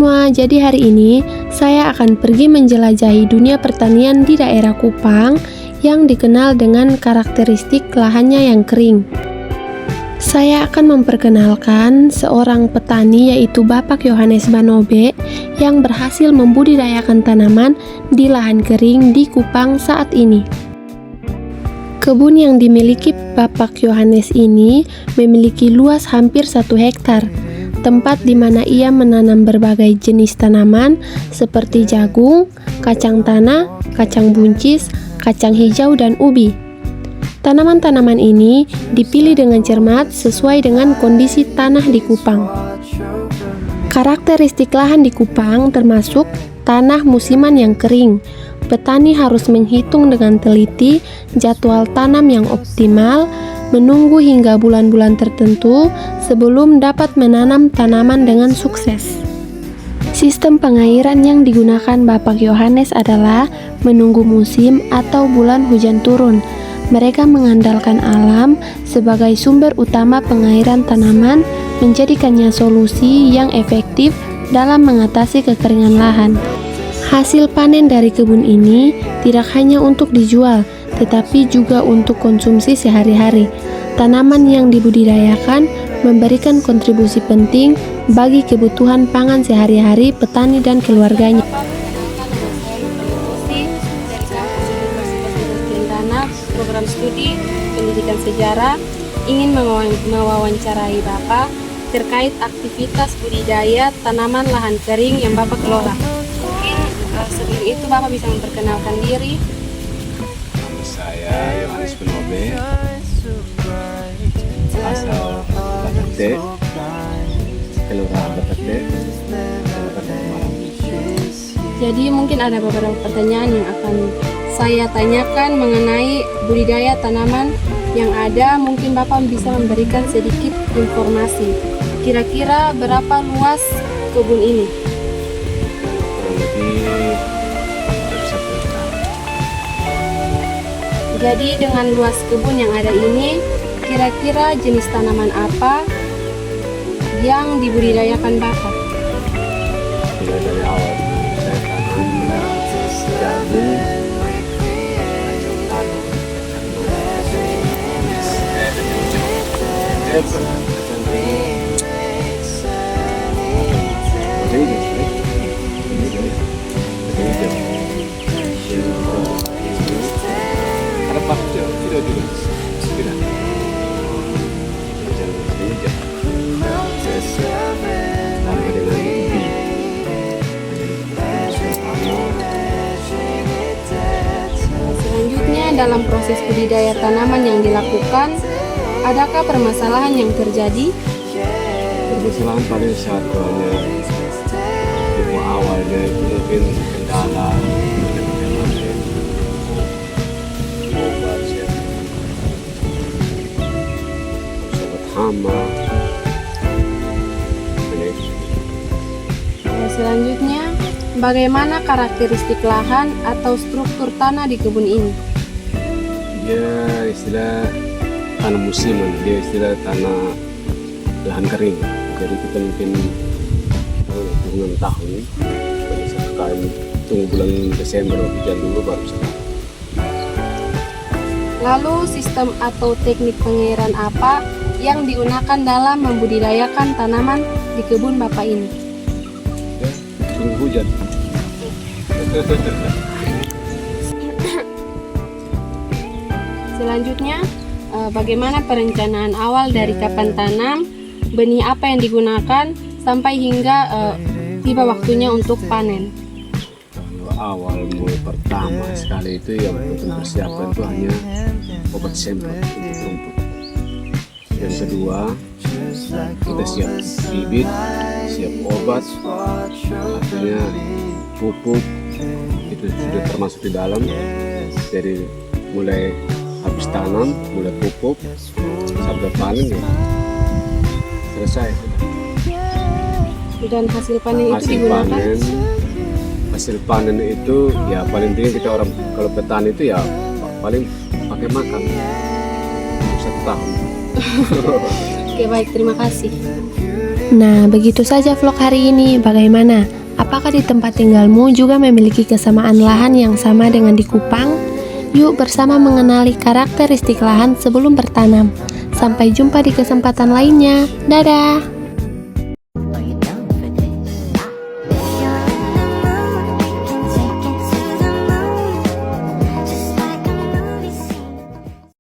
semua, jadi hari ini saya akan pergi menjelajahi dunia pertanian di daerah Kupang yang dikenal dengan karakteristik lahannya yang kering. Saya akan memperkenalkan seorang petani yaitu Bapak Yohanes Banobe yang berhasil membudidayakan tanaman di lahan kering di Kupang saat ini. Kebun yang dimiliki Bapak Yohanes ini memiliki luas hampir 1 hektar. Tempat di mana ia menanam berbagai jenis tanaman seperti jagung, kacang tanah, kacang buncis, kacang hijau, dan ubi. Tanaman-tanaman ini dipilih dengan cermat sesuai dengan kondisi tanah di Kupang. Karakteristik lahan di Kupang termasuk tanah musiman yang kering. Petani harus menghitung dengan teliti jadwal tanam yang optimal, menunggu hingga bulan-bulan tertentu sebelum dapat menanam tanaman dengan sukses. Sistem pengairan yang digunakan Bapak Yohanes adalah menunggu musim atau bulan hujan turun. Mereka mengandalkan alam sebagai sumber utama pengairan tanaman, menjadikannya solusi yang efektif dalam mengatasi kekeringan lahan. Hasil panen dari kebun ini tidak hanya untuk dijual, tetapi juga untuk konsumsi sehari-hari. Tanaman yang dibudidayakan memberikan kontribusi penting bagi kebutuhan pangan sehari-hari petani dan keluarganya. Program studi pendidikan sejarah ingin mewawancarai Bapak terkait aktivitas budidaya tanaman lahan kering yang Bapak kelola. Mungkin sebelum itu Bapak bisa memperkenalkan diri. Saya Yohanes Banobe, asal Batakte, Kelurahan Batakte, Kabupaten Malang. Jadi mungkin ada beberapa pertanyaan yang akan saya tanyakan mengenai budidaya tanaman yang ada. Mungkin Bapak bisa memberikan sedikit informasi. Kira-kira berapa luas kebun ini? Kurang lebih 1 hektar. Jadi dengan luas kebun yang ada ini, kira-kira jenis tanaman apa yang dibudidayakan Bapak? Mulai dari awal saya tanam jagung, Selanjutnya dalam proses budidaya tanaman yang dilakukan, adakah permasalahan yang terjadi? Permasalahan paling satu hanya tipe awalnya itu mungkin kendala obat hama. Selanjutnya, bagaimana karakteristik lahan atau struktur tanah di kebun ini? Dia istilah tanah musiman, dia istilah tanah lahan kering. Jadi kita mungkin hitungan tahun pada satu kali tunggu bulan Desember hujan dulu baru bisa. Lalu sistem atau teknik pengairan apa yang digunakan dalam membudidayakan tanaman di kebun Bapak ini? Ya, tunggu hujan. Selanjutnya, bagaimana perencanaan awal dari kapan tanam, benih apa yang digunakan, sampai hingga tiba waktunya untuk panen? Kalau awal mulai pertama sekali itu yang penting persiapan itu hanya obat semprot untuk rumput. Yang kedua, kita siap bibit, siap obat, artinya pupuk itu sudah termasuk di dalam. Jadi mulai habis tanam, mulai pupuk, sampai panen ya selesai. Dan hasil panen itu digunakan? Hasil panen itu ya paling tinggi kita orang kalau petani itu ya paling pakai makan 1 tahun. Oke, baik, terima kasih. Nah, begitu saja vlog hari ini. Bagaimana? Apakah di tempat tinggalmu juga memiliki kesamaan lahan yang sama dengan di Kupang? Yuk bersama mengenali karakteristik lahan sebelum bertanam. Sampai jumpa di kesempatan lainnya. Dadah!